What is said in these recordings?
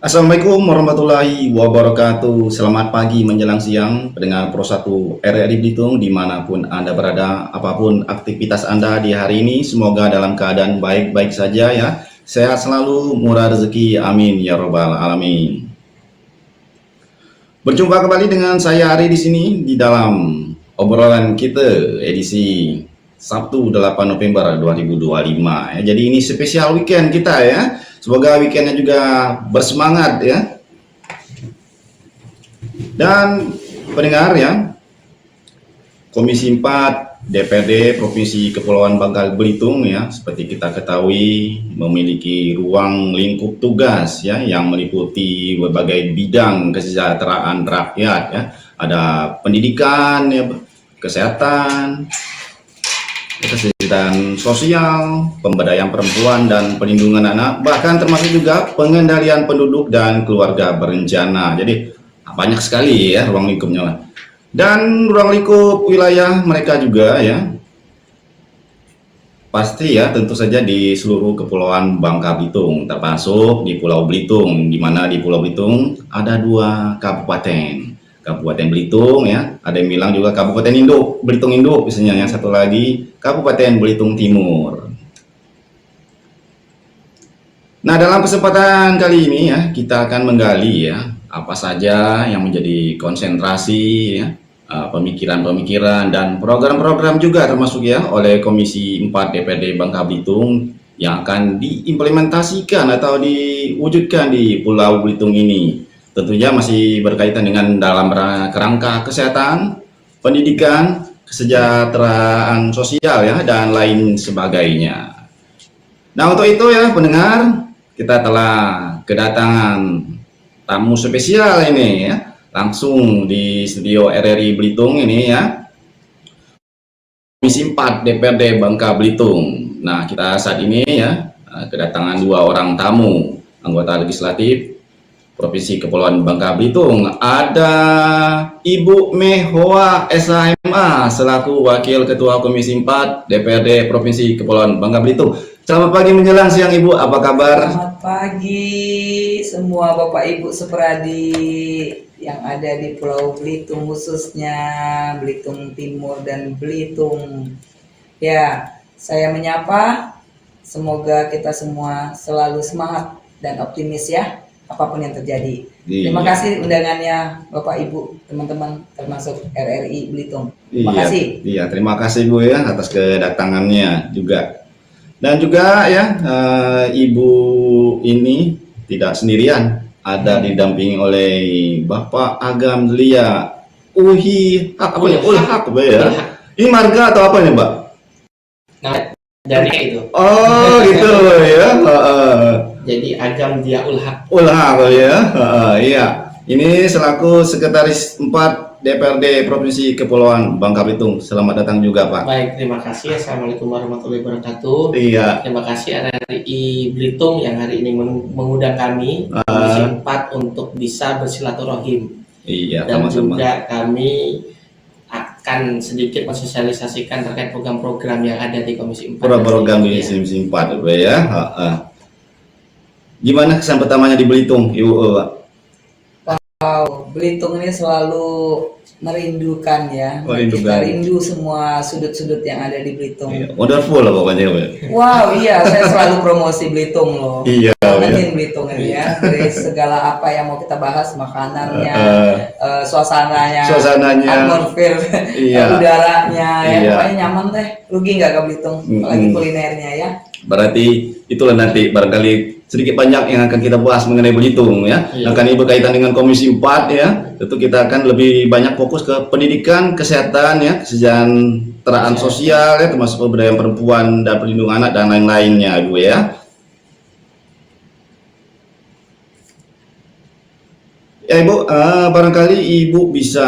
Assalamualaikum warahmatullahi wabarakatuh. Selamat pagi menjelang siang, pendengar Pro 1 RRI Belitung dimanapun Anda berada, apapun aktivitas Anda di hari ini, semoga dalam keadaan baik-baik saja ya. Sehat selalu, murah rezeki, amin ya robbal alamin. Berjumpa kembali dengan saya Ari di sini di dalam obrolan kita edisi Sabtu 8 November 2025 ya. Jadi ini spesial weekend kita ya. Semoga weekendnya juga bersemangat ya. Dan pendengar ya, Komisi 4 DPRD Provinsi Kepulauan Bangka Belitung ya, seperti kita ketahui memiliki ruang lingkup tugas ya yang meliputi berbagai bidang kesejahteraan rakyat ya. Ada pendidikan ya, kesehatan, kesejahteraan sosial, pemberdayaan perempuan dan perlindungan anak, bahkan termasuk juga pengendalian penduduk dan keluarga berencana. Jadi banyak sekali ya ruang lingkupnya. Dan ruang lingkup wilayah mereka juga ya, pasti ya tentu saja di seluruh Kepulauan Bangka Belitung, termasuk di Pulau Belitung, di mana di Pulau Belitung ada 2 kabupaten. Kabupaten Belitung ya, ada yang bilang juga Kabupaten Induk, Belitung Induk misalnya, yang satu lagi Kabupaten Belitung Timur. Nah, dalam kesempatan kali ini ya, kita akan menggali ya apa saja yang menjadi konsentrasi ya, pemikiran-pemikiran dan program-program juga termasuk ya oleh Komisi 4 DPRD Bangka Belitung yang akan diimplementasikan atau diwujudkan di Pulau Belitung ini. Tentunya masih berkaitan dengan dalam kerangka kesehatan, pendidikan, kesejahteraan sosial ya, dan lain sebagainya. Nah, untuk itu ya pendengar, kita telah kedatangan tamu spesial ini ya, langsung di studio RRI Belitung ini ya, Komisi 4 DPRD Bangka Belitung. Nah, kita saat ini ya kedatangan 2 orang tamu anggota legislatif Provinsi Kepulauan Bangka Belitung. Ada Ibu Mehwa SHMA selaku Wakil Ketua Komisi 4 DPRD Provinsi Kepulauan Bangka Belitung. Selamat pagi menjelang siang Ibu, apa kabar? Selamat pagi semua Bapak Ibu seperadi yang ada di Pulau Belitung, khususnya Belitung Timur dan Belitung. Ya, saya menyapa, semoga kita semua selalu semangat dan optimis ya, apapun yang terjadi. Terima kasih undangannya Bapak Ibu, teman-teman, termasuk RRI Belitung. Terima kasih. Iya, terima kasih Bu ya atas kedatangannya juga. Dan juga ya Ibu ini tidak sendirian, ada didampingi oleh Bapak Agam Lia Uhi apa ya? Ulhak ya. Ini marga atau apa nih Mbak? Nah, jadi itu. Oh gitu ya. Jadi Agam Dia Ulhak. Ulhak ya. Iya. Ini selaku Sekretaris 4 DPRD Provinsi Kepulauan Bangka Belitung. Selamat datang juga Pak. Baik, terima kasih. Assalamualaikum warahmatullahi wabarakatuh. Iya. Terima kasih RRI Belitung yang hari ini mengundang kami Komisi 4 untuk bisa bersilaturahim. Iya, dan sama-sama. juga kami akan sedikit mensosialisasikan terkait program-program yang ada di Komisi 4. Program di Komisi 4 ya. Gimana kesan pertamanya di Belitung, Ibu? Wow, Belitung ini selalu merindukan ya. Kita rindu semua sudut-sudut yang ada di Belitung. Iya, wonderful lah pokoknya. Wow, iya, saya selalu promosi Belitung loh. Iya. Ngomongin Belitung ini ya, dari segala apa yang mau kita bahas, makanannya, suasananya, atmosfer, udaranya, ya pokoknya nyaman deh. Rugi nggak ke Belitung, apalagi kulinernya ya. Berarti itulah nanti barangkali sedikit banyak yang akan kita bahas mengenai Belitung ya. Akan ini berkaitan dengan Komisi 4 ya. Tentu kita akan lebih banyak fokus ke pendidikan, kesehatan ya, kesejahteraan sosial ya, termasuk pemberdayaan perempuan dan perlindungan anak dan lain-lainnya Ibu ya. Ya Ibu, barangkali Ibu bisa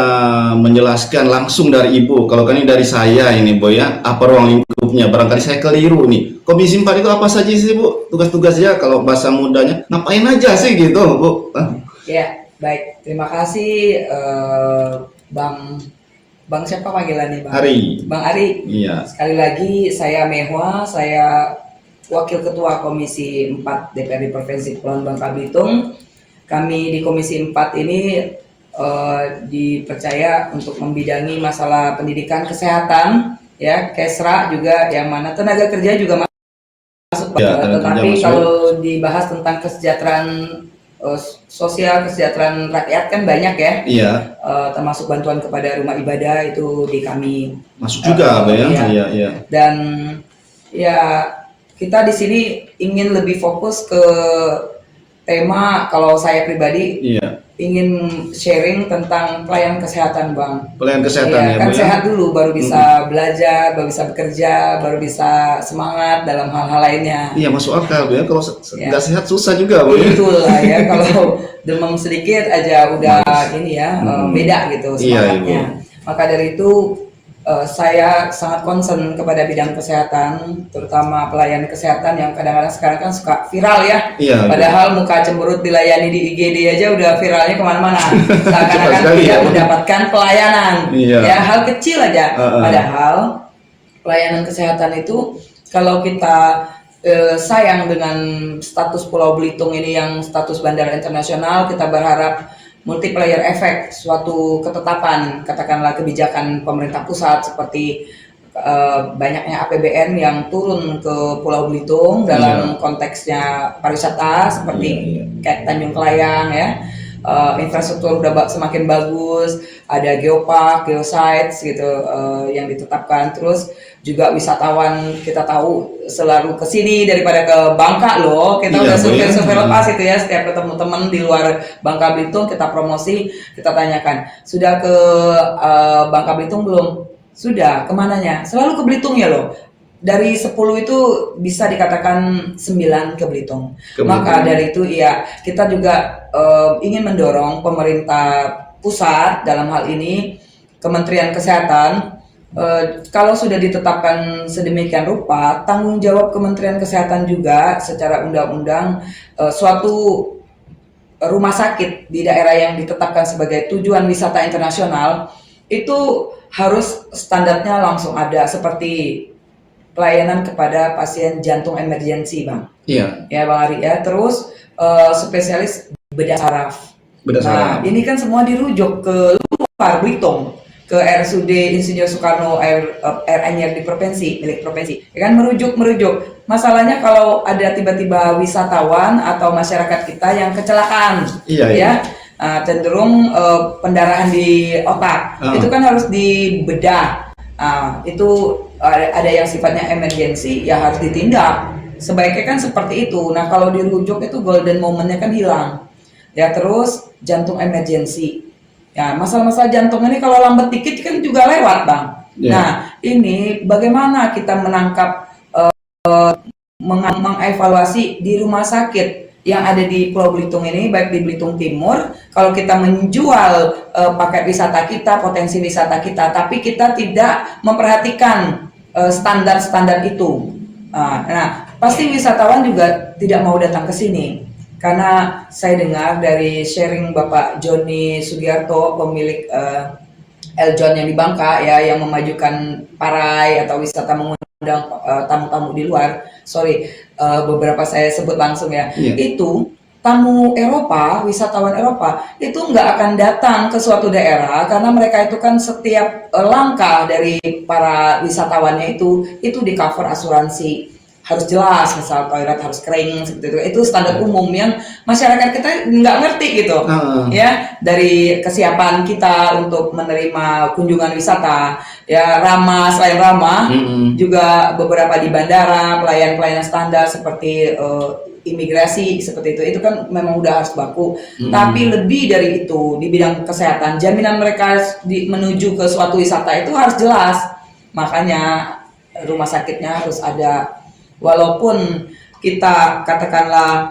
menjelaskan langsung dari Ibu. Kalau kan ini dari saya ini Bu ya, apa ruang lingkupnya? Barangkali saya keliru nih. Komisi 4 itu apa saja sih Bu? Tugas-tugasnya kalau bahasa mudanya ngapain aja sih gitu Bu? Ya, baik. Terima kasih Bang siapa panggilannya Bang? Ari. Bang Ari. Iya. Sekali lagi saya Mehwa, saya Wakil Ketua Komisi 4 DPRD Provinsi Kepulauan Bangka Belitung. kami di Komisi 4 ini dipercaya untuk membidangi masalah pendidikan kesehatan, ya, Kesra juga, yang mana tenaga kerja juga masuk. Ya, tenaga kerja Tetapi masuk. kalau dibahas tentang kesejahteraan sosial, kesejahteraan rakyat kan banyak ya, Iya, termasuk bantuan kepada rumah ibadah itu di kami masuk juga, Pak ya. iya. Iya, iya. Dan ya kita di sini ingin lebih fokus ke tema, kalau saya pribadi Iya, ingin sharing tentang pelayanan kesehatan, Bang. pelayanan kesehatan Iya, ya, kan Bu ya. sehat dulu baru bisa belajar, baru bisa bekerja, baru bisa semangat dalam hal-hal lainnya. Iya, masuk akal, Bu ya. Kalau Ya. nggak sehat susah juga, Bu ya. Itulah ya, kalau demam sedikit aja udah ini ya, beda gitu Iya, semangatnya. Maka dari itu saya sangat concern kepada bidang kesehatan, terutama pelayanan kesehatan yang kadang-kadang sekarang kan suka viral ya. Iya, Padahal muka cemberut dilayani di IGD aja udah viralnya kemana-mana. Seakan-akan sekali tidak ya. mendapatkan pelayanan. Iya. Ya, hal kecil aja. Uh-uh. Padahal pelayanan kesehatan itu kalau kita sayang dengan status Pulau Belitung ini yang status bandara internasional, kita berharap multiplier efek suatu ketetapan, katakanlah kebijakan pemerintah pusat seperti banyaknya APBN yang turun ke Pulau Belitung dalam konteksnya pariwisata seperti kayak Tanjung Kelayang ya. Infrastruktur udah semakin bagus, ada geopark, geosites gitu yang ditetapkan. Terus juga wisatawan kita tahu selalu ke sini daripada ke Bangka loh. Kita udah survei lepas itu ya, setiap ketemu teman di luar Bangka Belitung kita promosi, kita tanyakan, sudah ke Bangka Belitung belum? Sudah, kemananya? Selalu ke Belitung ya loh. Dari 10 itu bisa dikatakan 9 ke Belitung. Maka dari itu ya kita juga ingin mendorong pemerintah pusat dalam hal ini Kementerian Kesehatan, kalau sudah ditetapkan sedemikian rupa, tanggung jawab Kementerian Kesehatan juga secara undang-undang suatu rumah sakit di daerah yang ditetapkan sebagai tujuan wisata internasional itu harus standarnya langsung ada, seperti pelayanan kepada pasien jantung emergensi, Bang. Iya. Ya, Bang Ari ya. Terus spesialis bedah saraf. Nah, ini kan semua dirujuk ke luar Belitung, ke RSUD Insinyur Soekarno Anyer di provinsi, milik provinsi. Ya kan, merujuk. Masalahnya kalau ada tiba-tiba wisatawan atau masyarakat kita yang kecelakaan, ya. Cenderung pendarahan di otak. Itu kan harus dibedah. Itu ada yang sifatnya emergensi, ya harus ditindak. Sebaiknya kan seperti itu. Nah, kalau dirujuk itu golden momennya kan hilang. Ya, terus jantung emergensi. Ya, masalah-masalah jantung ini kalau lambat dikit kan juga lewat, Bang. Nah, ini bagaimana kita menangkap, mengevaluasi di rumah sakit yang ada di Pulau Belitung ini, baik di Belitung Timur, kalau kita menjual paket wisata kita, potensi wisata kita, tapi kita tidak memperhatikan standar-standar itu. Nah, pasti wisatawan juga tidak mau datang ke sini. Karena saya dengar dari sharing Bapak Joni Sugiarto, pemilik Eljon yang di Bangka ya, yang memajukan parai atau wisata mengundang tamu-tamu di luar. Beberapa saya sebut langsung ya. Itu tamu Eropa, wisatawan Eropa itu nggak akan datang ke suatu daerah karena mereka itu kan setiap langkah dari para wisatawannya itu di cover asuransi. Harus jelas, misal toilet harus kering seperti itu standar umum yang masyarakat kita nggak ngerti gitu. Ya, dari kesiapan kita untuk menerima kunjungan wisata, ya ramah, selain ramah juga beberapa di bandara pelayanan standar seperti imigrasi seperti itu kan memang udah harus baku. Tapi lebih dari itu di bidang kesehatan, jaminan mereka menuju ke suatu wisata itu harus jelas. Makanya rumah sakitnya harus ada. Walaupun kita katakanlah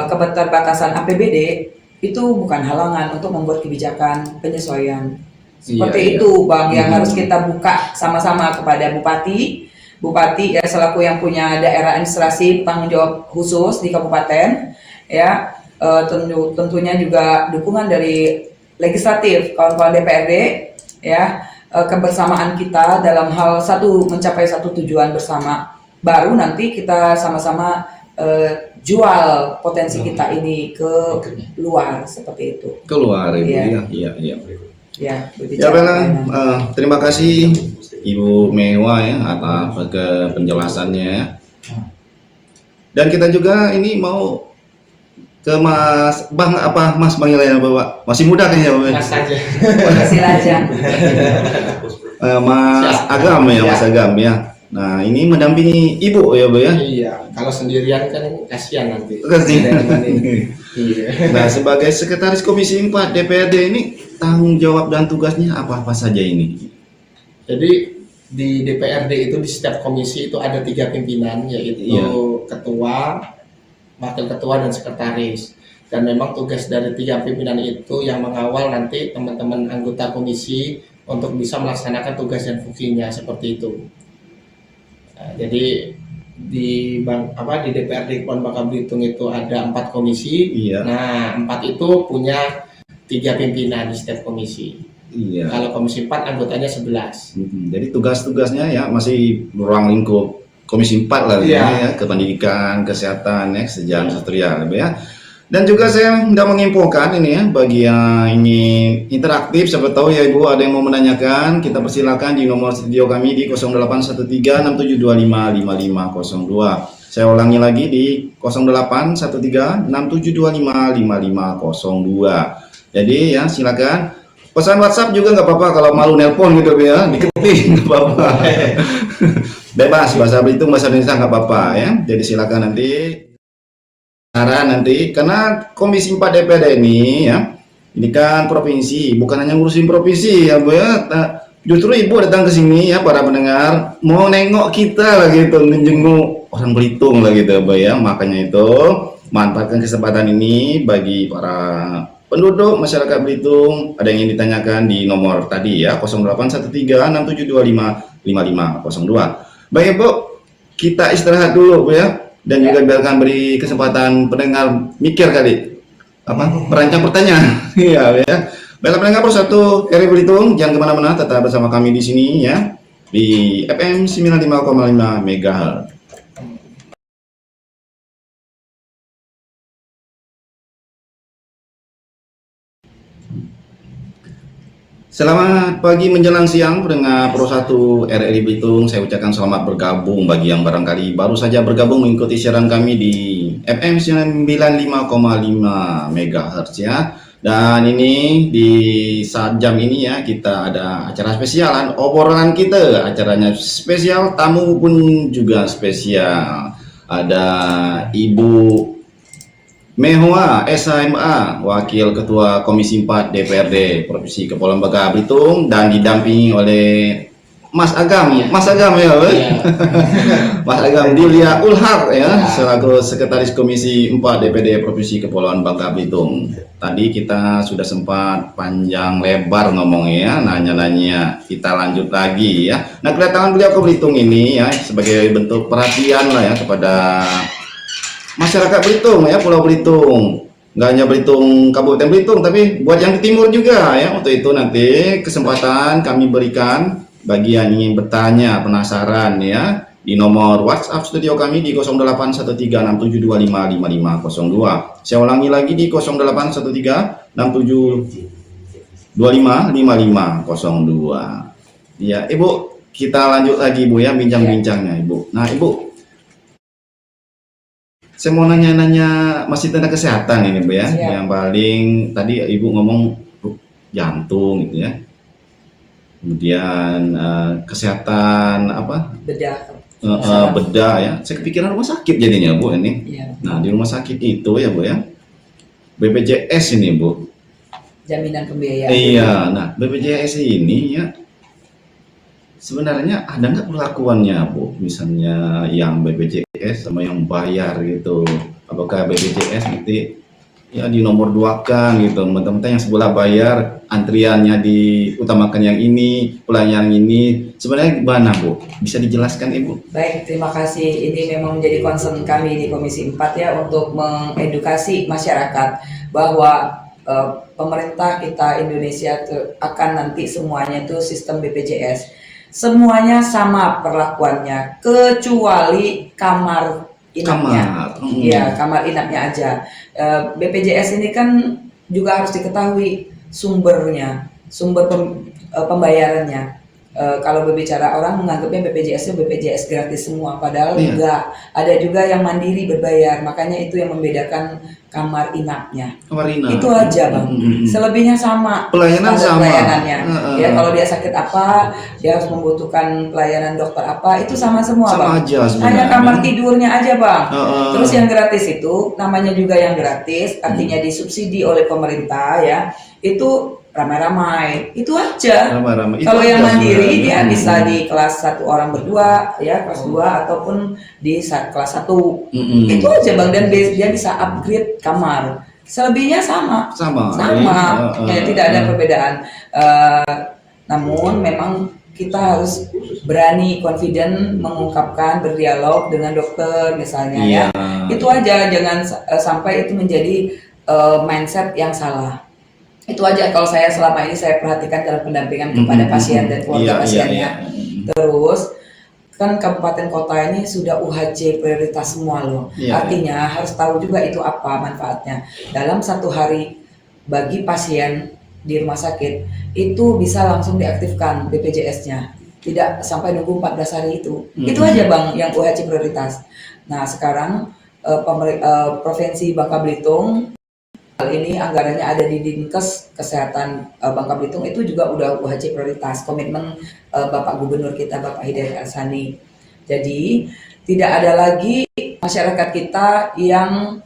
keterbatasan APBD itu bukan halangan untuk membuat kebijakan penyesuaian seperti itu, Bang, yang harus kita buka sama-sama kepada Bupati ya, selaku yang punya daerah administrasi tanggung jawab khusus di kabupaten ya, tentunya juga dukungan dari legislatif, kawan-kawan DPRD ya, kebersamaan kita dalam hal mencapai satu tujuan bersama. Baru nanti kita sama-sama jual potensi kita ini ke luar seperti itu. Keluar Ibu Iya. ya. Iya, iya. Ya, Ya berbicara baiklah, finance. terima kasih Ibu Mewa ya atas penjelasannya ya. Dan kita juga ini mau ke Mas Bang Mas Bang Bapak masih muda kayaknya Bapak. Mas saja. Hasil aja. Mas Agam ya, Mas Agam ya. Nah ini mendampingi Ibu ya Bu ya. Iya, kalau sendirian kan kasihan nanti. Kasihan. Iya. Nah sebagai Sekretaris Komisi 4 DPRD ini tanggung jawab dan tugasnya apa saja ini? Jadi di DPRD itu di setiap komisi itu ada 3 pimpinan, yaitu Iya. ketua, wakil ketua, dan sekretaris. Dan memang tugas dari 3 pimpinan itu yang mengawal nanti teman-teman anggota komisi untuk bisa melaksanakan tugas dan fungsinya seperti itu. Nah, jadi di DPRD Kepulauan Bangka Belitung itu ada 4 komisi. Iya. Nah, 4 itu punya 3 pimpinan di setiap komisi. Iya. Kalau komisi 4 anggotanya 11. Jadi tugas-tugasnya ya masih ruang lingkup Komisi 4 lah Iya. ya, ke pendidikan, kesehatan, ya, kesejahteraan sosial ya. Dan juga saya hendak menginfokan ini ya bagi yang ingin interaktif, siapa tahu ya Ibu ada yang mau menanyakan, kita persilakan di nomor studio kami di 081367255502. Saya ulangi lagi di 081367255502. Jadi ya silakan. Pesan WhatsApp juga nggak apa-apa kalau malu nelpon gitu ya, diketik nggak apa-apa. Bebas bahasa Belitung, bahasa Indonesia nggak apa-apa ya. Jadi silakan nanti karena Komisi 4 DPRD ini ya, ini kan provinsi, bukan hanya ngurusin provinsi ya Bu ya. Justru Ibu datang ke sini ya para pendengar mau nengok kita lah gitu, menjenguk orang Belitung lah gitu Bu ya. Makanya itu manfaatkan kesempatan ini bagi para penduduk masyarakat Belitung. Ada yang ingin ditanyakan di nomor tadi ya 081367255502. Baik Bu, kita istirahat dulu Bu ya. Dan juga biarkan beri kesempatan pendengar mikir kali merancang pertanyaan. Iya ya. Baiklah pendengar Persatu RRI Belitung, jangan kemana-mana, tetap bersama kami di sini ya di FM 95,5 MHz. Selamat pagi menjelang siang pendengar Persatu RRI Belitung. Saya ucapkan selamat bergabung bagi yang barangkali baru saja bergabung mengikuti siaran kami di FM 95,5 MHz ya. Dan ini di saat jam ini ya kita ada acara spesialan, obrolan kita acaranya spesial, tamu pun juga spesial. Ada Ibu Mewa SMA, Wakil Ketua Komisi 4 DPRD Provinsi Kepulauan Bangka Belitung, dan didampingi oleh Mas Agam ya, Weh? Iya. Mas Agam Dilia Ulhar ya, selaku Sekretaris Komisi 4 DPRD Provinsi Kepulauan Bangka Belitung. Tadi kita sudah sempat panjang lebar ngomongnya, nanya-nanya, kita lanjut lagi ya. Nah kedatangan beliau ke Belitung ini ya sebagai bentuk perhatian lah ya kepada masyarakat Belitung ya, Pulau Belitung. Nggak hanya Belitung, Kabupaten Belitung, tapi buat yang di timur juga ya. Untuk itu nanti kesempatan kami berikan bagi yang ingin bertanya, penasaran ya, di nomor WhatsApp studio kami di 081367255502. Saya ulangi lagi di 081367255502. Ya, Ibu, kita lanjut lagi Bu ya bincang-bincangnya Ibu. Nah, Ibu, saya mau nanya-nanya masih tentang kesehatan ini Bu ya. Siap. Yang paling tadi Ibu ngomong jantung gitu ya. Kemudian kesehatan Bedah. bedah ya. Saya kepikiran rumah sakit jadinya Bu ini. Iya. Nah di rumah sakit itu ya Bu ya, BPJS ini Bu. Jaminan pembiayaan. Iya. Nah BPJS ini ya sebenarnya ada nggak perlakuannya Bu? Misalnya yang BPJS sama yang bayar gitu. Apakah BPJS nanti ya di nomor 2-kan gitu, teman-teman yang sebelah bayar antriannya diutamakan yang ini, pelayanan ini, sebenarnya gimana Bu? Bisa dijelaskan Ibu? Baik, terima kasih. Ini memang menjadi concern kami di Komisi 4 ya untuk mengedukasi masyarakat bahwa pemerintah kita Indonesia akan nanti semuanya itu sistem BPJS. Semuanya sama perlakuannya kecuali kamar inapnya. Kamar. Ya, kamar inapnya aja. BPJS ini kan juga harus diketahui sumbernya, pembayarannya. Kalau berbicara orang menganggapnya BPJS itu BPJS gratis semua, padahal Iya. enggak. Ada juga yang mandiri berbayar, makanya itu yang membedakan kamar inapnya. Kamar inap. Itu aja bang. Selebihnya sama. Pelayanan standar sama. Pelayanannya. Heeh. Ya kalau dia sakit apa, dia harus membutuhkan pelayanan dokter apa, itu sama semua Sama bang. aja sebenarnya. Hanya kamar tidurnya aja bang. Heeh. Terus yang gratis itu namanya juga yang gratis, artinya disubsidi oleh pemerintah ya. Itu ramai-ramai, itu aja. Ramai-ramai. Itu Kalau yang aja mandiri sebenarnya. dia bisa di kelas 1 orang berdua ya, kelas 2 ataupun di kelas 1. Itu aja bang, dan dia bisa upgrade kamar. Selebihnya sama. Sama. Ya, tidak ada perbedaan. Namun memang kita harus berani, confident mengungkapkan, berdialog dengan dokter misalnya ya. Itu aja, jangan sampai itu menjadi mindset yang salah. Itu aja kalau saya selama ini saya perhatikan dalam pendampingan kepada pasien dan keluarga pasiennya. Terus kan kabupaten kota ini sudah UHC prioritas semua loh. Artinya harus tahu juga itu apa manfaatnya. Dalam 1 hari bagi pasien di rumah sakit itu bisa langsung diaktifkan BPJS-nya. Tidak sampai nunggu 14 hari itu. Itu aja bang yang UHC prioritas. Nah sekarang Provinsi Bangka Belitung hal ini anggarannya ada di Dinkes Kesehatan Bangka Belitung, itu juga udah UHC prioritas, komitmen Bapak Gubernur kita Bapak Hidayat Harsani. Jadi tidak ada lagi masyarakat kita yang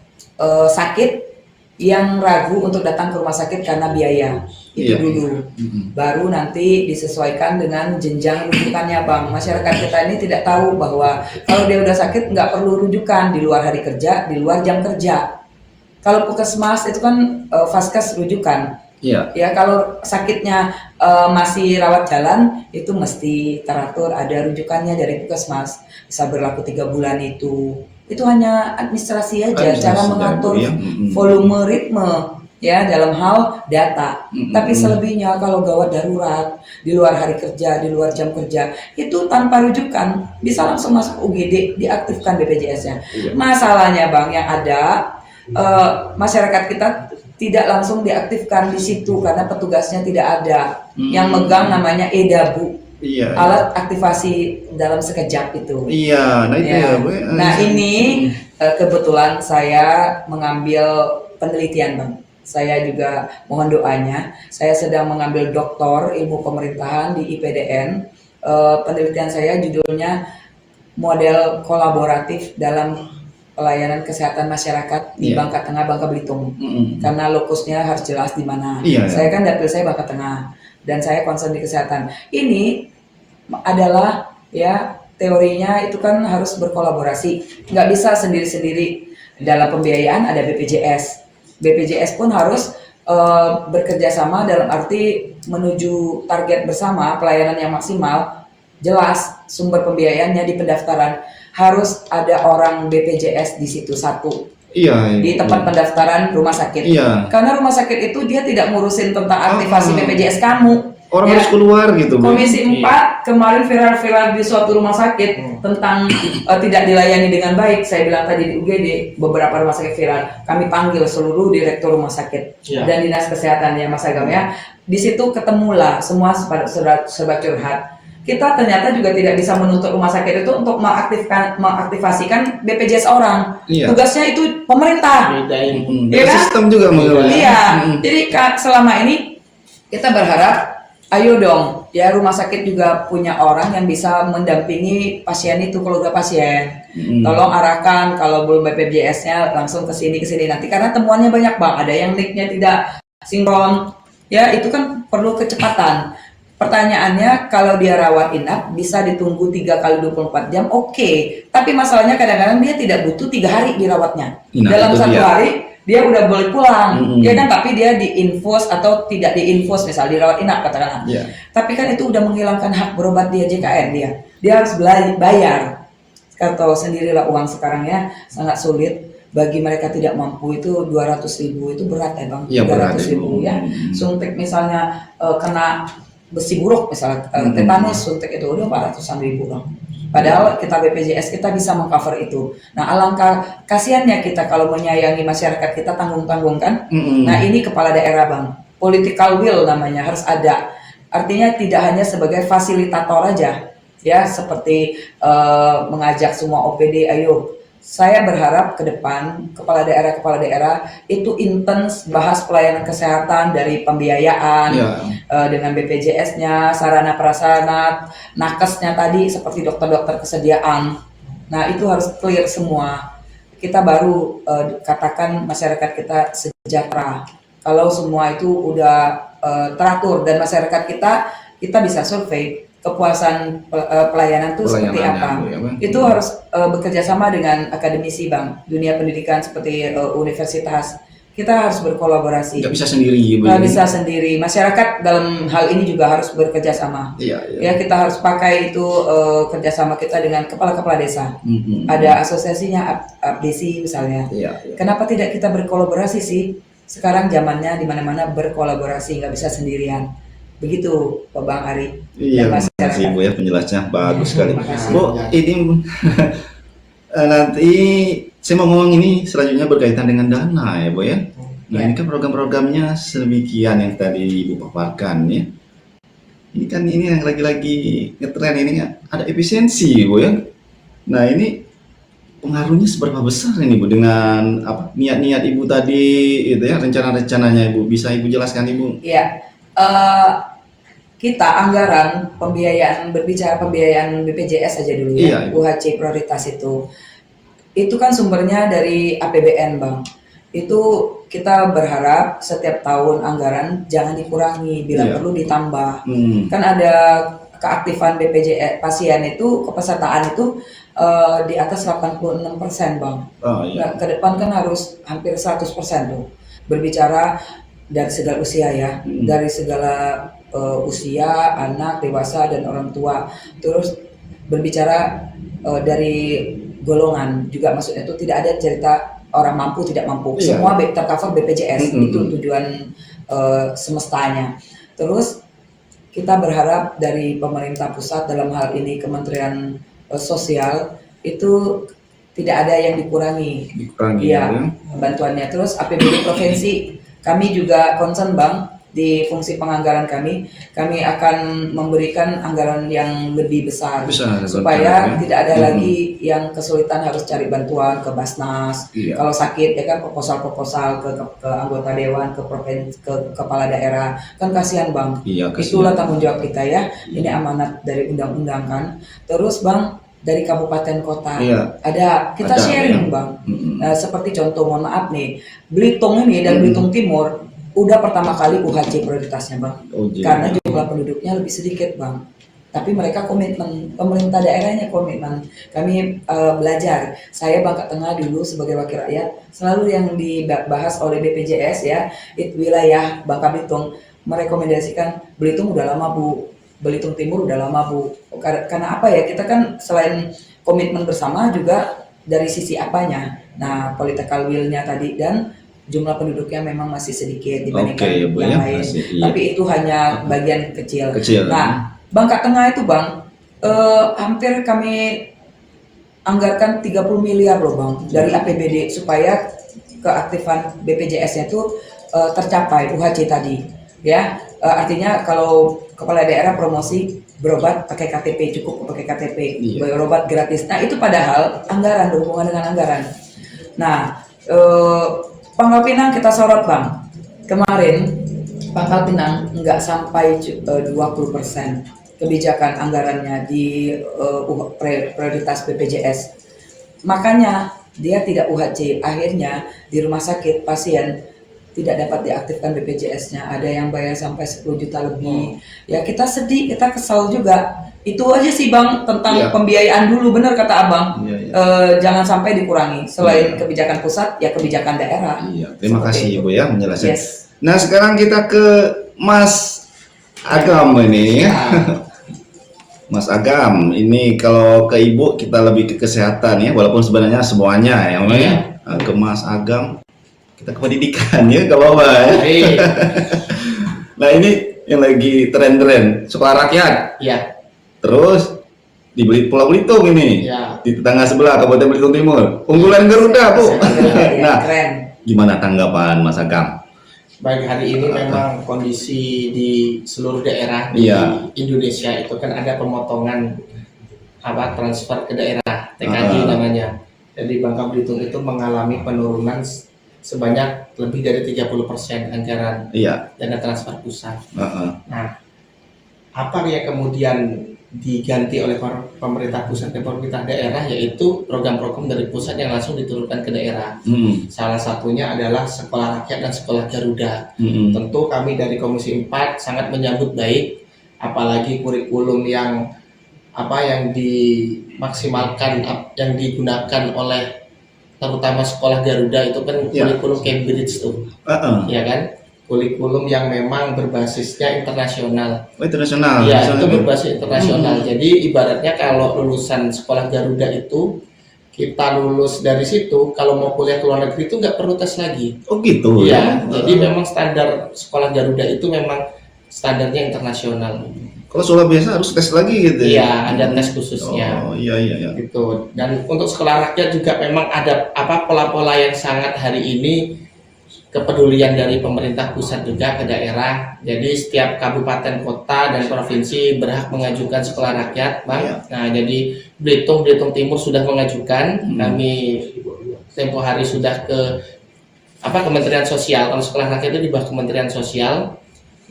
sakit yang ragu untuk datang ke rumah sakit karena biaya. Itu dulu. Baru nanti disesuaikan dengan jenjang rujukannya bang. Masyarakat kita ini tidak tahu bahwa kalau dia udah sakit nggak perlu rujukan di luar hari kerja, di luar jam kerja. Kalau puskesmas itu kan vaskes rujukan. Ya kalau sakitnya masih rawat jalan itu mesti teratur, ada rujukannya dari puskesmas. Bisa berlaku 3 bulan itu. Itu hanya administrasi aja, cara mengatur volume ritme ya dalam hal data. Tapi selebihnya kalau gawat darurat di luar hari kerja, di luar jam kerja itu tanpa rujukan bisa langsung masuk UGD, diaktifkan BPJS-nya. Masalahnya bang yang ada masyarakat kita tidak langsung diaktifkan di situ karena petugasnya tidak ada. Yang megang namanya EDABU, alat aktivasi dalam sekejap itu. Nah itu ya. Nah ini kebetulan saya mengambil penelitian bang. Saya juga mohon doanya. Saya sedang mengambil doktor ilmu pemerintahan di IPDN. Penelitian saya judulnya model kolaboratif dalam pelayanan kesehatan masyarakat di Bangka Tengah, Bangka Belitung. Karena lokusnya harus jelas di mana. Saya kan dapil saya Bangka Tengah dan saya concern di kesehatan. Ini adalah ya teorinya itu kan harus berkolaborasi, nggak bisa sendiri-sendiri. Dalam pembiayaan ada BPJS. BPJS pun harus bekerja sama dalam arti menuju target bersama pelayanan yang maksimal. Jelas sumber pembiayaannya di pendaftaran harus ada orang BPJS di situ satu. Di tempat pendaftaran rumah sakit. Karena rumah sakit itu dia tidak ngurusin tentang aktivasi BPJS kamu. Orang harus keluar gitu. Komisi 4 kemarin viral-viral di suatu rumah sakit tentang tidak dilayani dengan baik. Saya bilang tadi di UGD beberapa rumah sakit viral. Kami panggil seluruh direktur rumah sakit dan dinas kesehatan ya Mas Agam ya. Di situ ketemulah semua serba curhat. Kita ternyata juga tidak bisa menuntut rumah sakit itu untuk mengaktifasikan BPJS orang. Tugasnya itu pemerintah. Ya kan? Sistem juga Jadi selama ini kita berharap, ayo dong, ya rumah sakit juga punya orang yang bisa mendampingi pasien itu kalau udah pasien. Tolong arahkan kalau belum BPJS-nya langsung ke sini nanti karena temuannya banyak bang. Ada yang nicknya tidak sinkron, ya itu kan perlu kecepatan. Pertanyaannya kalau dia rawat inap bisa ditunggu 3 kali 24 jam, oke. Tapi masalahnya kadang-kadang dia tidak butuh 3 hari dirawatnya. Dalam 1 hari dia udah boleh pulang, ya kan? Tapi dia diinfus atau tidak diinfus, misal dirawat inap katakanlah. Tapi kan itu udah menghilangkan hak berobat dia JKN dia harus bayar. Kau tahu sendirilah uang sekarang ya sangat sulit. Bagi mereka tidak mampu itu 200.000 itu berat ya bang. 300.000 ya. Suntik misalnya kena besi buruk misalnya tetanus suntik itu udah 400.000 bang. Padahal kita BPJS kita bisa mengcover itu. Nah, alangkah kasihannya kita kalau menyayangi masyarakat kita tanggung-tanggung kan. Nah, ini kepala daerah Bang. Political will namanya harus ada. Artinya tidak hanya sebagai fasilitator aja, ya seperti mengajak semua OPD, ayo. Saya berharap ke depan kepala daerah itu intens bahas pelayanan kesehatan dari pembiayaan dengan BPJS-nya, sarana prasarana, nakesnya tadi seperti dokter-dokter kesediaan. Nah itu harus clear semua. Kita baru katakan masyarakat kita sejahtera. Kalau semua itu udah teratur dan masyarakat kita bisa survei kepuasan pelayanan itu seperti apa. Itu harus bekerja sama dengan akademisi Bang, dunia pendidikan seperti universitas. Kita harus berkolaborasi. Nggak bisa sendiri. Nggak bisa sendiri. Masyarakat dalam hal ini juga harus bekerja sama. Ya kita harus pakai itu kerjasama kita dengan kepala-kepala desa. Ada asosiasinya APDC misalnya. Kenapa tidak kita berkolaborasi sih? Sekarang zamannya di mana-mana berkolaborasi, nggak bisa sendirian. Begitu Pak Bang Ari. Iya, terima kasih Bu ya penjelasannya bagus sekali. Bu, ini nanti saya mau ngomong ini selanjutnya berkaitan dengan dana ya Bu ya. Nah ini kan program-programnya sedemikian yang tadi Ibu paparkan ya. Ini kan ini yang lagi-lagi ngetren ini kan ada efisiensi Bu ya. Nah ini pengaruhnya seberapa besar ini Bu dengan apa niat-niat Ibu tadi itu ya, rencana-rencananya Ibu, bisa Ibu jelaskan Ibu? Iya. Kita anggaran pembiayaan, berbicara pembiayaan BPJS aja dulu ya, UHC prioritas itu kan sumbernya dari APBN Bang. Itu kita berharap setiap tahun anggaran jangan dikurangi, bila perlu ditambah. Kan ada keaktifan BPJS pasien itu, kepesertaan itu di atas 86% Bang. Nah, ke depan kan harus hampir 100% tuh. Berbicara dari segala usia ya, dari segala usia, anak, dewasa, dan orang tua. Terus berbicara dari golongan juga, maksudnya itu tidak ada cerita orang mampu tidak mampu, semua tercover BPJS. Itu tujuan semestanya. Terus kita berharap dari pemerintah pusat dalam hal ini Kementerian Sosial itu tidak ada yang dikurangi ya bantuannya. Terus APBD provinsi kami juga concern Bang, di fungsi penganggaran kami akan memberikan anggaran yang lebih besar supaya tidak ada lagi yang kesulitan harus cari bantuan ke Basnas. Kalau sakit ya kan proposal ke anggota dewan, ke provinsi, ke kepala daerah, kan kasihan Bang. Itulah tanggung jawab kita ya. Ini amanat dari undang-undang kan. Terus Bang, dari kabupaten kota ada kita sharing Bang. Nah, seperti contoh, mohon maaf nih, Belitung ini dan Belitung Timur udah pertama kali UHC prioritasnya Bang, karena jumlah penduduknya lebih sedikit Bang. Tapi mereka komitmen, pemerintah daerahnya komitmen. Kami belajar. Saya Bangka Tengah dulu sebagai wakil rakyat, selalu yang dibahas oleh BPJS ya, wilayah Bangka Belitung merekomendasikan Belitung udah lama Bu, Belitung Timur udah lama Bu. Karena apa ya, kita kan selain komitmen bersama juga dari sisi apanya. Nah, political will-nya tadi dan jumlah penduduknya memang masih sedikit dibandingkan yang lain. Tapi itu hanya bagian kecil. Nah, Bangka Tengah itu Bang, hampir kami anggarkan 30 miliar loh Bang dari APBD supaya keaktifan BPJS-nya itu tercapai UHC tadi. Ya, artinya kalau kepala daerah promosi berobat pakai KTP, cukup pakai KTP, berobat gratis. Nah itu padahal anggaran, berhubungan dengan anggaran. Nah, Pangkal Pinang kita sorot Bang. Kemarin Pangkal Pinang nggak sampai 20% kebijakan anggarannya di prioritas BPJS. Makanya dia tidak UHC. Akhirnya di rumah sakit pasien tidak dapat diaktifkan BPJS-nya. Ada yang bayar sampai 10 juta lebih. Ya kita sedih, kita kesal juga. Itu aja sih Bang tentang pembiayaan dulu, benar kata Abang. Jangan sampai dikurangi. Selain kebijakan pusat, ya kebijakan daerah. Terima kasih Ibu ya menjelaskan. Nah sekarang kita ke Mas Agam ini. Mas Agam, ini kalau ke Ibu kita lebih ke kesehatan ya, walaupun sebenarnya semuanya ya. Ke Mas Agam kita ke pendidikan ya, gak apa-apa ya. Nah ini yang lagi tren-tren sekolah rakyat. Iya. Terus di Pulau Belitung ini, Ya, di tetangga sebelah Kabupaten Belitung Timur. Unggulan Garuda, Bu. Nah, Keren. gimana tanggapan Mas Agam? baik, hari ini memang kondisi di seluruh daerah di Iya. Indonesia itu kan ada pemotongan transfer ke daerah TKD namanya. Jadi Bangka Belitung itu mengalami penurunan sebanyak lebih dari 30% anggaran Iya. dana transfer pusat. Heeh. Nah, apa yang kemudian diganti oleh pemerintah pusat dan pemerintah daerah, yaitu program-program dari pusat yang langsung diturunkan ke daerah. Salah satunya adalah sekolah rakyat dan sekolah Garuda. Tentu kami dari Komisi 4 sangat menyambut baik, apalagi kurikulum yang dimaksimalkan, yang digunakan oleh terutama sekolah Garuda itu kan kurikulum Cambridge tuh, ya kan? Kurikulum yang memang berbasisnya internasional. Oh, internasional. Iya, itu berbasis internasional. Jadi ibaratnya kalau lulusan sekolah Garuda itu, kita lulus dari situ, kalau mau kuliah ke luar negeri itu nggak perlu tes lagi. Oh gitu. Iya, jadi memang standar sekolah Garuda itu memang standarnya internasional. Kalau sekolah biasa harus tes lagi gitu. Iya, ada tes khususnya. Oh iya. Gitu. Dan untuk sekolah rakyat juga memang ada pola-pola yang sangat hari ini kepedulian dari pemerintah pusat juga ke daerah. Jadi setiap kabupaten, kota, dan provinsi berhak mengajukan sekolah rakyat, Bang. Iya. Nah, jadi Belitung Timur sudah mengajukan. Kami tempo hari sudah ke Kementerian Sosial. Kalau sekolah rakyat itu di bawah Kementerian Sosial.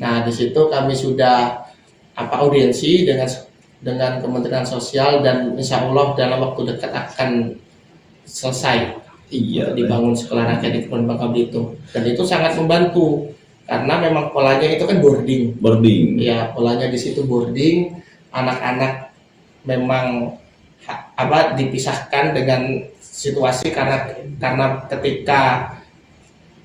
Nah, di situ kami sudah audiensi dengan Kementerian Sosial, dan insya Allah dalam waktu dekat akan selesai. Iya. Dibangun sekolah rakyat di Kepulauan Bangka Belitung, dan itu sangat membantu karena memang polanya itu kan boarding. Ya, polanya di situ boarding, anak-anak memang dipisahkan dengan situasi karena ketika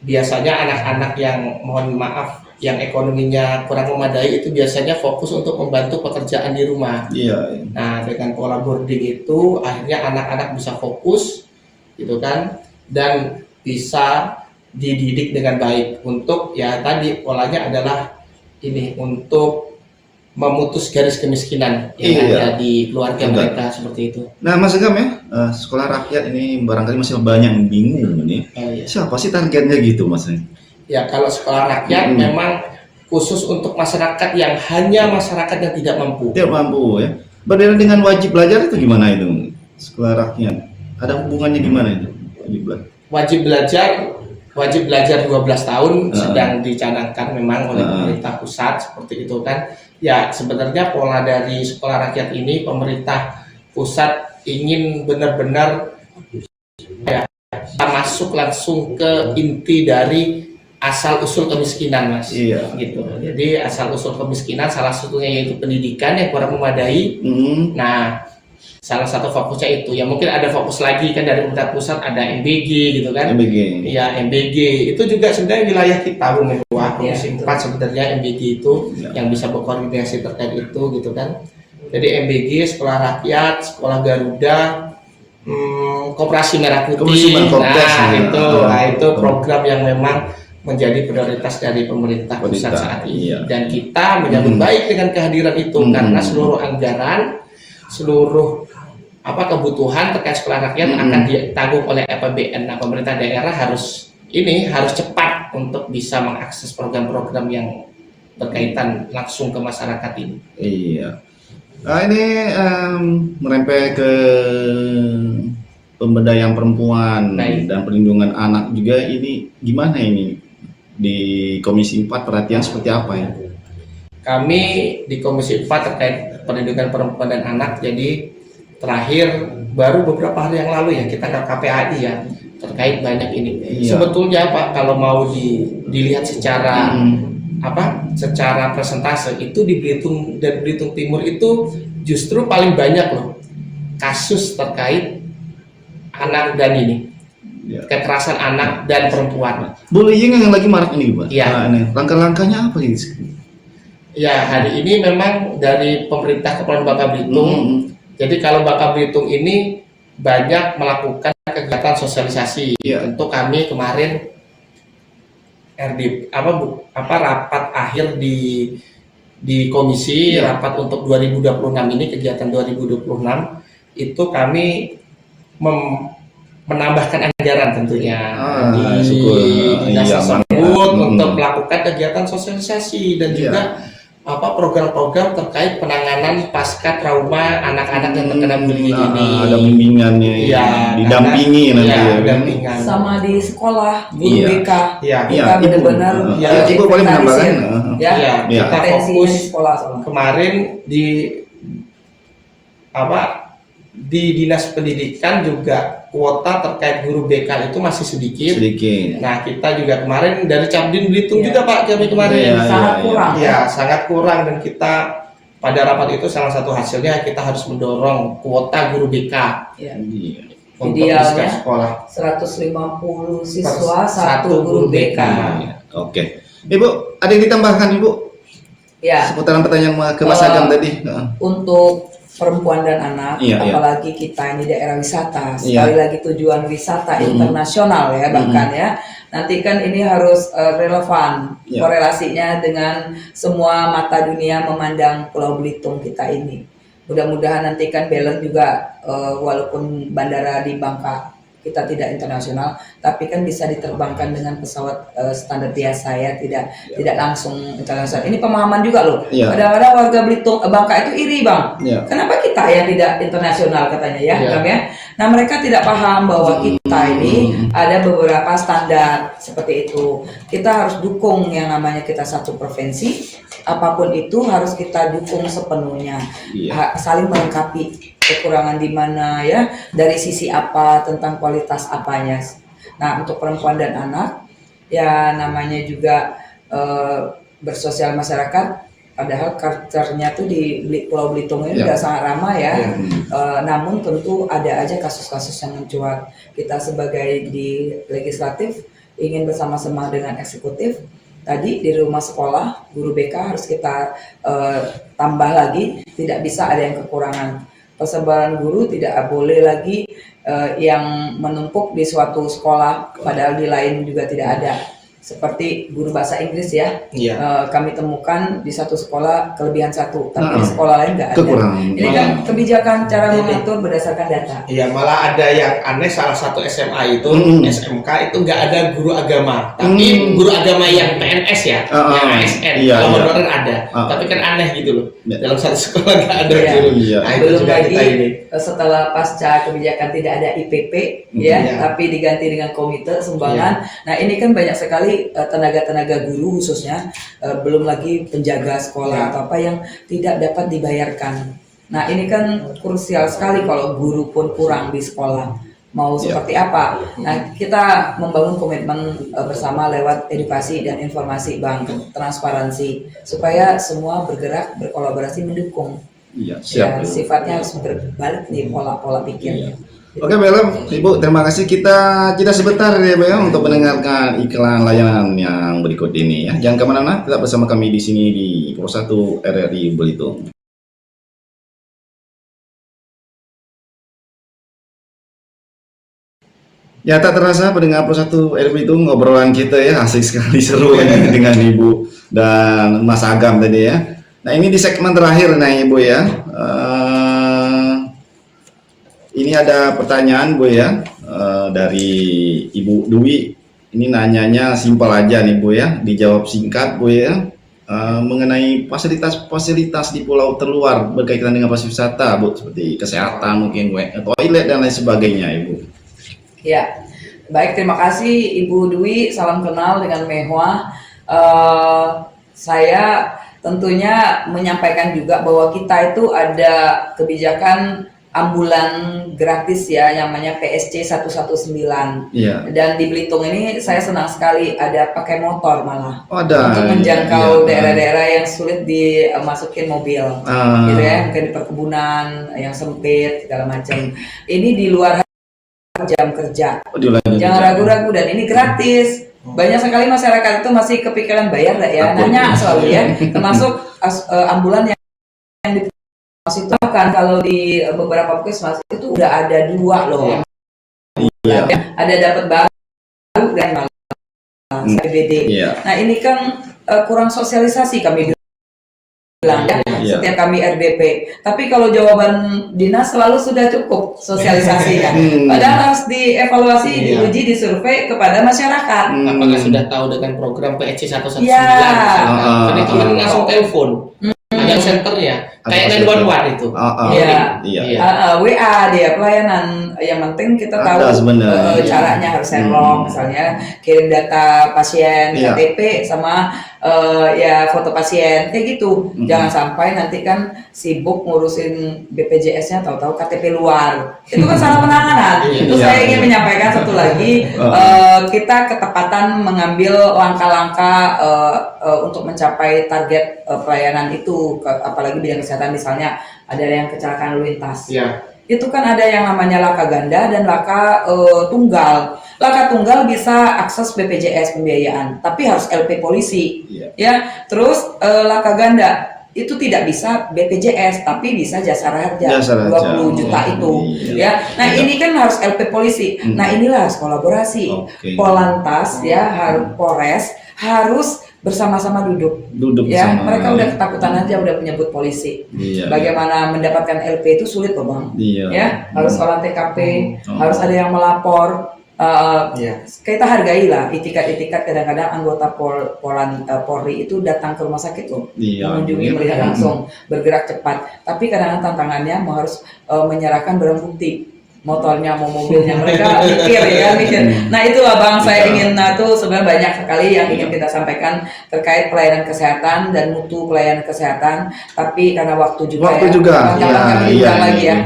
biasanya anak-anak yang mohon maaf yang ekonominya kurang memadai itu biasanya fokus untuk membantu pekerjaan di rumah. Iya. Nah, dengan pola boarding itu akhirnya anak-anak bisa fokus gitu kan, dan bisa dididik dengan baik untuk tadi polanya adalah ini untuk memutus garis kemiskinan yang ada di keluarga mereka seperti itu. Nah, Mas Agam ya, sekolah rakyat ini barangkali masih banyak yang bingung nih. Siapa sih targetnya gitu, Mas? Ya, kalau sekolah rakyat memang khusus untuk masyarakat yang hanya masyarakat yang tidak mampu. Tidak mampu ya. Berbeda dengan wajib belajar itu gimana itu? Sekolah rakyat ada hubungannya gimana itu? Wajib belajar 12 tahun sedang dicanangkan memang oleh pemerintah pusat seperti itu kan. Ya, sebenarnya pola dari sekolah rakyat ini pemerintah pusat ingin benar-benar masuk langsung ke inti dari asal usul kemiskinan, Mas. Iya. Gitu. Jadi asal usul kemiskinan salah satunya yaitu pendidikan yang kurang memadai. Nah, salah satu fokusnya itu. Ya mungkin ada fokus lagi kan dari pemerintah pusat, ada MBG gitu kan. MBG. Iya, MBG itu juga sebenarnya wilayah kita Bu Menwa, Komisi 4 sebenarnya MBG itu yang bisa berkoordinasi terkait itu gitu kan. Jadi MBG, sekolah rakyat, sekolah Garuda, Koperasi Merah Putih. Itu program yang memang menjadi prioritas dari pemerintah pusat saat ini. Dan kita menyambut baik dengan kehadiran itu karena seluruh anggaran, seluruh kebutuhan terkait sekolah rakyat akan ditanggung oleh APBN. Nah, pemerintah daerah harus cepat untuk bisa mengakses program-program yang berkaitan langsung ke masyarakat ini. Iya. Nah, ini merempet ke pemberdayaan perempuan dan perlindungan anak juga. Ini gimana ini di Komisi 4 perhatian seperti apa ya? Kami di Komisi 4 terkait perlindungan perempuan dan anak, jadi terakhir baru beberapa hari yang lalu ya kita ke KPAI ya terkait banyak ini. Sebetulnya Pak, kalau mau dilihat secara secara persentase itu di Belitung dan Belitung Timur itu justru paling banyak loh kasus terkait anak dan kekerasan anak dan perempuan. Bullying yang lagi marak ini, Pak. Iya. Nah, langkah-langkahnya apa gitu? Ya, hari ini memang dari pemerintah Kepulauan Bangka Belitung. Jadi kalau Bangka Belitung ini banyak melakukan kegiatan sosialisasi. Tentu kami kemarin rapat akhir di di komisi Iya. rapat untuk 2026 ini, kegiatan 2026 itu kami menambahkan anggaran tentunya di syukur. dinas Iya, tersebut mantap. untuk melakukan kegiatan sosialisasi dan Iya. juga program-program terkait penanganan pasca trauma anak-anak yang terkena bullying ini. Ada bimbingannya, Iya, didampingi karena- nanti. iya, Ya, kan? pendampingan. Sama di sekolah guru Iya. BK Iya. Iya, kita Ibu. benar-benar Iya, Ibu boleh menambahkan? ya Iya, Iya. kita atensinya fokus di sekolah soalnya. kemarin di dinas pendidikan juga kuota terkait guru BK itu masih sedikit. Sedikit. Nah, kita juga kemarin dari Cabdin Belitung Iya. juga Pak kami kemarin. Iya, sangat iya. kurang Ya, sangat kurang, dan kita pada rapat itu salah satu hasilnya kita harus mendorong kuota guru BK ya. Iya. untuk Idealnya dinas sekolah. 150 siswa satu Satu guru BK. Iya. Oke. Ibu, ada yang ditambahkan Ibu? Ya, Seputaran pertanyaan ke Mas Agam tadi. untuk perempuan dan anak, Iya, iya. apalagi kita ini daerah wisata, Iya. sekali lagi tujuan wisata Mm-mm. internasional ya bahkan ya. Nanti kan ini harus relevan Iya. korelasinya dengan semua mata dunia memandang Pulau Belitung kita ini. Mudah-mudahan nanti kan balance juga walaupun bandara di Bangka kita tidak internasional, tapi kan bisa diterbangkan dengan pesawat standar biasa ya, tidak langsung internasional. Ini pemahaman juga loh. Iya. Kadang-kadang warga Belitung Bangka itu iri bang. Iya. Kenapa kita yang tidak internasional katanya ya, Iya. Bang, ya? Nah mereka tidak paham bahwa kita ini ada beberapa standar seperti itu. Kita harus dukung yang namanya kita satu provinsi. Apapun itu harus kita dukung sepenuhnya. Iya. Saling melengkapi kekurangan di mana ya, dari sisi apa, tentang kualitas apanya. Nah untuk perempuan dan anak ya namanya juga bersosial masyarakat. Padahal culture-nya tuh di Pulau Belitung ini Ya. udah sangat ramah ya. Ya. Namun tentu ada aja kasus-kasus yang mencuat. Kita sebagai di legislatif ingin bersama-sama dengan eksekutif. Tadi di rumah sekolah guru BK harus kita tambah lagi. Tidak bisa ada yang kekurangan. Persebaran guru tidak boleh lagi yang menumpuk di suatu sekolah, padahal di lain juga tidak ada. Seperti guru bahasa Inggris ya, Iya. kami temukan di satu sekolah kelebihan satu, tapi di sekolah lain nggak ada. Kekurangan. Ini kan kebijakan cara Ini. mengatur berdasarkan data. Iya, malah ada yang aneh, salah satu SMA itu, SMK itu nggak ada guru agama, tapi guru agama yang PNS ya, yang ASN, Iya, kalau iya. honorer ada, tapi kan aneh gitu loh. Iya. Dalam satu sekolah nggak ada Iya. guru. Iya. Nah, itu Belum juga lagi kita ini. setelah pasca kebijakan tidak ada IPP ya, Iya. tapi diganti dengan komite sumbangan. Nah ini kan banyak sekali tenaga guru khususnya, belum lagi penjaga sekolah Iya. atau apa yang tidak dapat dibayarkan. Nah ini kan krusial sekali kalau guru pun kurang di sekolah. Mau Iya. seperti apa? Nah kita membangun komitmen bersama lewat edukasi dan informasi bang, transparansi supaya semua bergerak berkolaborasi mendukung. Iya, Ya, siap. sifatnya harus berbalik nih pola-pola pikirnya. Oke, Belem, Ibu, terima kasih. Kita jeda sebentar ya, Belem, untuk mendengarkan iklan layanan yang berikut ini ya. Jangan kemana-mana, tetap bersama kami di sini di Pro 1 RRI Belitung. Ya, tak terasa pendengar Pro 1 RRI Belitung, ngobrolan kita ya asik sekali, seru ini dengan Ibu dan Mas Agam tadi ya. Nah, ini di segmen terakhir nah Ibu ya. Ini ada pertanyaan Bu ya, dari Ibu Dwi. Ini nanyanya simpel aja nih Bu ya, dijawab singkat Bu ya. Mengenai fasilitas-fasilitas di pulau terluar berkaitan dengan pariwisata Bu, seperti kesehatan mungkin, toilet dan lain sebagainya Ibu. Ya, baik, terima kasih Ibu Dwi, salam kenal dengan Mehwa. Saya tentunya menyampaikan juga bahwa kita itu ada kebijakan ambulan gratis ya, yang namanya PSC 119. Iya. Dan di Belitung ini saya senang sekali ada pakai motor malah. Oh, ada. Untuk menjangkau Iya. daerah-daerah yang sulit dimasukin mobil. Gitu ya, mungkin di perkebunan yang sempit segala macam. Ini di luar jam kerja. Oh, diulangi. Jangan ragu-ragu, dan ini gratis. Banyak sekali masyarakat itu masih kepikiran bayar nggak ya, Takut. nanya selalu ya. Termasuk ambulan yang di puskesmas itu kan, kalau di beberapa puskesmas itu udah ada 2 loh. Iya. Ada dapat baru dan malah PBD. Iya. Nah ini kan kurang sosialisasi kami bilang ya, Iya. setiap kami RDP. Tapi kalau jawaban dinas selalu sudah cukup sosialisasi kan. Padahal harus dievaluasi, Iya. diuji, disurvei kepada masyarakat. Apakah sudah tahu dengan program PEC 119? Ya. Kan itu kan langsung telepon. Ada senternya, kayak 911 itu. Iya. Iya. WA dia pelayanan, yang penting kita Ada tahu sebenarnya. caranya harus sendlog, misalnya kirim data pasien, Iya. KTP sama ya foto pasien kayak gitu. Jangan sampai nanti kan sibuk ngurusin BPJS-nya, tahu-tahu KTP luar. Itu kan salah penanganan. Terus Iya. saya ingin menyampaikan satu lagi, kita ketepatan mengambil langkah-langkah untuk mencapai target pelayanan itu, apalagi bidang kesehatan, misalnya ada yang kecelakaan lalu lintas. Iya. Itu kan ada yang namanya laka ganda dan laka tunggal. Laka tunggal bisa akses BPJS pembiayaan, tapi harus LP polisi. Iya. Ya, terus laka ganda itu tidak bisa BPJS, tapi bisa jasa raharja, Jasa raharja. 20 juta itu. Iya. Ya, nah ini kan harus LP polisi. Nah inilah harus kolaborasi. Oke. Polantas ya, harus Polres harus bersama-sama duduk. Ya, bersama. mereka udah ketakutan aja udah menyebut polisi. Iya. Bagaimana mendapatkan LP itu sulit loh bang. Iya. Ya, harus olah TKP, Oh. harus ada yang melapor. Iya. Kita hargailah itikat-itikat, kadang-kadang anggota Polri itu datang ke rumah sakit loh, Iya. mengunjungi, melihat langsung, bergerak cepat. Tapi kadang-kadang tantangannya harus menyerahkan barang bukti, motornya mau mobilnya, mereka mikir ya mikir. Nah itulah bang, saya ingin tuh sebenarnya banyak sekali yang ingin kita sampaikan terkait pelayanan kesehatan dan mutu pelayanan kesehatan. Tapi karena waktu juga Waktu ya, juga. jangan kami diulang lagi ya.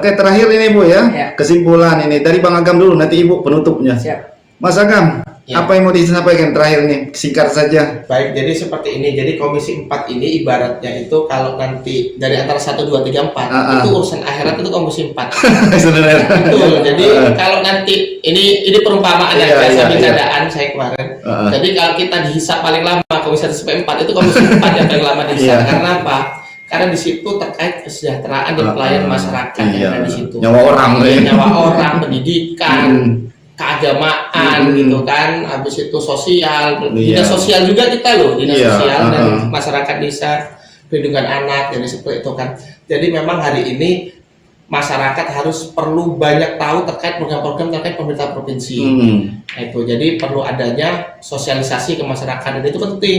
Oke, terakhir ini Bu ya. Ya. Kesimpulan ini dari Bang Agam dulu, nanti Ibu penutupnya. Siap. Mas Agam, Ya. apa yang mau disampaikan terakhir nih? Singkat saja. Baik, jadi seperti ini. Jadi Komisi 4 ini ibaratnya itu kalau nanti dari antara 1, 2, 3, 4 itu urusan akhirat itu Komisi 4. Sebenarnya. Betul. Jadi kalau nanti ini perumpamaan Iya, yang biasa iya, bercandaan saya kemarin. Jadi kalau kita dihisap paling lama Komisi 1 sampai 4 itu Komisi 4 yang paling lama dihisap. Iya. Karena apa? Karena di situ terkait kesejahteraan dan pelayanan masyarakat Iya. yang ada di situ. Nyawa orang, Nyawa orang, pendidikan, keagamaan gitu kan, habis itu sosial, dinas sosial juga kita loh, dinas sosial dan masyarakat desa, perlindungan anak, jadi seperti itu kan. Jadi memang hari ini masyarakat harus perlu banyak tahu terkait program-program terkait pemerintah provinsi. Nah, itu jadi perlu adanya sosialisasi ke masyarakat dan itu penting.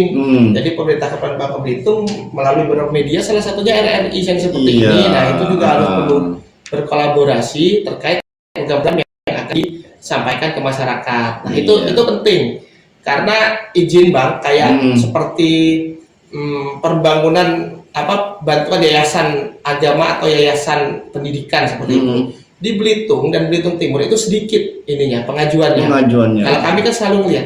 Jadi pemerintah Kabupaten Belitung melalui beberapa media, salah satunya RRI yang seperti ini. Nah itu juga harus perlu berkolaborasi terkait program yang akan disampaikan ke masyarakat. Nah itu penting karena izin bang kayak seperti pembangunan bantuan yayasan agama atau yayasan pendidikan seperti itu di Belitung dan Belitung Timur itu sedikit ininya pengajuannya. Kalau kami kan selalu melihat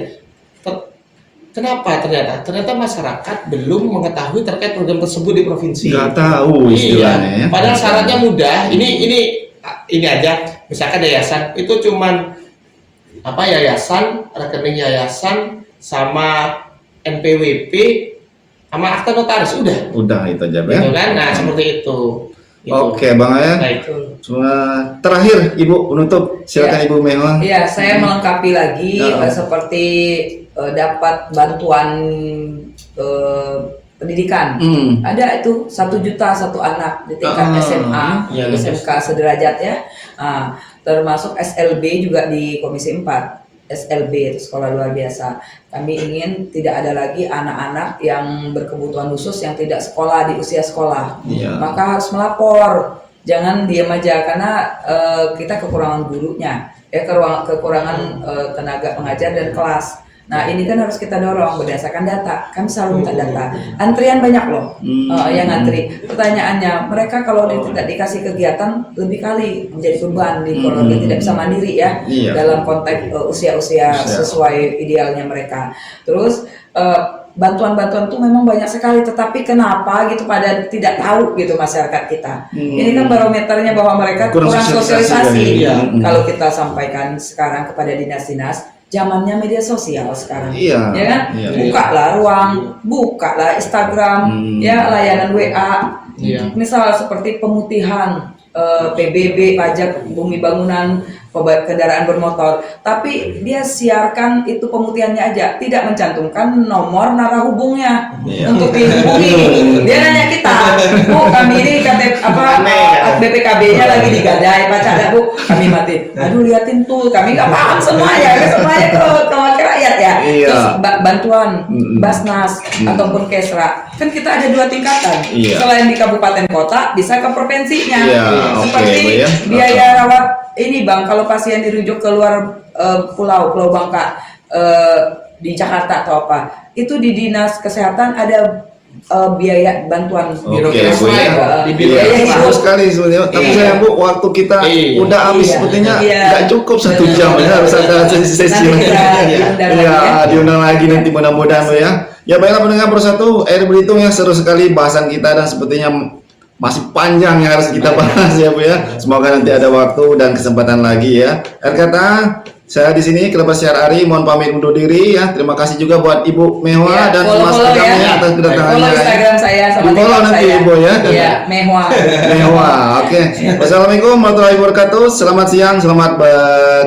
kenapa ternyata masyarakat belum mengetahui terkait program tersebut di provinsi. Nggak tahu istilahnya. Iya. Padahal syaratnya mudah. Ini aja misalkan yayasan itu cuman yayasan, rekening yayasan sama NPWP sama akta notaris udah itu aja ya. gitu kan. Nah seperti itu. Oke Bang ya. Baik. Terakhir Ibu penutup, silakan Ibu Mehwan. Iya, saya melengkapi lagi seperti dapat bantuan pendidikan. Ada itu 1 juta satu anak di tingkat SMA, SMK sederajat ya. Termasuk SLB juga di Komisi 4. SLB itu sekolah luar biasa. Kami ingin tidak ada lagi anak-anak yang berkebutuhan khusus yang tidak sekolah di usia sekolah. Maka harus melapor. Jangan diam aja karena kita kekurangan gurunya, kekurangan tenaga pengajar dan kelas. Nah ini kan harus kita dorong berdasarkan data. Kami selalu minta data. Antrian banyak loh yang ngantri. Pertanyaannya, mereka kalau tidak dikasih kegiatan lebih kali menjadi beban di keluarga, tidak bisa mandiri ya dalam konteks usia-usia sesuai idealnya mereka. Terus bantuan-bantuan itu memang banyak sekali, tetapi kenapa gitu pada tidak tahu gitu masyarakat kita. Ini kan barometernya bahwa mereka kurang sosialisasi. Kalau kita sampaikan sekarang kepada dinas-dinas, zamannya media sosial sekarang, ya kan? Bukalah ruang, bukalah Instagram, ya layanan WA. Misal seperti pemutihan PBB, pajak bumi bangunan, kendaraan bermotor, tapi dia siarkan itu pemutihannya aja, tidak mencantumkan nomor narahubungnya Iya. untuk dihubungi. Dia nanya kita, Bu, kami ini KTP BPKB-nya lagi digadai, baca ada Bu, kami mati. Aduh, liatin tuh, kami nggak paham semuanya ke wakil rakyat ya. Iya. Terus bantuan Basnas ataupun Kesra, kan kita ada 2 tingkatan. Iya. Selain di kabupaten kota, bisa ke provinsinya. Iya, Seperti oke, Bu, ya. biaya rawat ini Bang, kalau pasien dirujuk ke luar Pulau Bangka di Jakarta atau apa, itu di dinas kesehatan ada biaya bantuan Oke, Birokrasi, Bu, ya. di biaya Iya, hidup. bagus sekali sebenarnya. Tapi Iya. sayang Bu, waktu kita Iya. udah habis Iya. sepertinya Iya. nggak cukup 1 jam ya, harus ada sesi Nanti lagi. kita diundang lagi Iya, ya. diundang lagi nanti mudah-mudahan Bu ya. Ya baiklah pendengar Persatu, Air Belitung ya, seru sekali bahasan kita dan sepertinya masih panjang yang harus kita bahas ya Bu ya. Semoga nanti ada waktu dan kesempatan lagi ya. Akhir kata, saya di sini Kelepas Siar Ari mohon pamit undur diri ya. Terima kasih juga buat Ibu Mehwa Iya, dan follow Mas ya. Agamnya atas Follow kedatangannya. Instagram saya sama Di-follow TikTok nanti, saya. Ibu, ya. Iya, Mehwa. Mehwa, oke. Wassalamualaikum warahmatullahi wabarakatuh. Selamat siang, selamat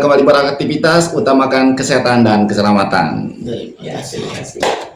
kembali beraktivitas. Utamakan kesehatan dan keselamatan. Terima Ya, kasih. terima kasih.